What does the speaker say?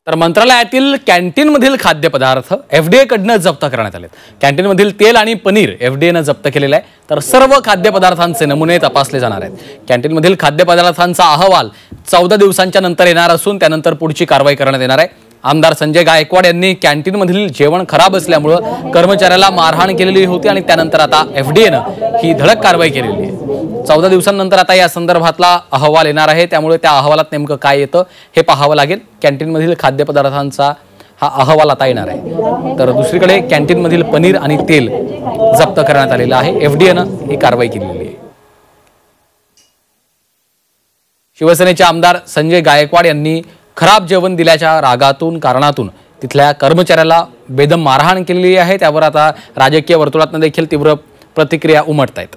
तर मंत्रालयातील कॅन्टीनमधील खाद्यपदार्थ एफडीए कडनं जप्त करण्यात आलेत। कॅन्टीनमधील तेल आणि पनीर एफडीएनं जप्त केलेलं आहे, तर सर्व खाद्यपदार्थांचे नमुने तपासले जाणार आहेत। कॅन्टीनमधील खाद्यपदार्थांचा अहवाल 14 दिवसांच्या नंतर येणार असून त्यानंतर पुढची कारवाई करण्यात येणार आहे। आमदार संजय गायकवाड यांनी कॅन्टीनमधील जेवण खराब असल्यामुळे कर्मचाऱ्याला मारहाण केलेली होती आणि त्यानंतर आता एफडीएनं ही धडक कारवाई केलेली आहे। 14 दिवसांनंतर आता या संदर्भातला अहवाल येणार आहे, त्यामुळे त्या अहवालात नेमकं काय येतं हे पाहावं लागेल। कॅन्टीनमधील खाद्यपदार्थांचा हा अहवाल आता येणार आहे। तर दुसरीकडे कॅन्टीनमधील पनीर आणि तेल जप्त करण्यात आलेलं आहे। एफडीएनं ही कारवाई केलेली आहे। शिवसेनेचे आमदार संजय गायकवाड यांनी खराब जेवण दिल्याच्या कारणातून तिथल्या कर्मचाऱ्याला बेदम मारहाण केलेली आहे। त्यावर आता राजकीय वर्तुळातून देखील तीव्र प्रतिक्रिया उमटत आहेत।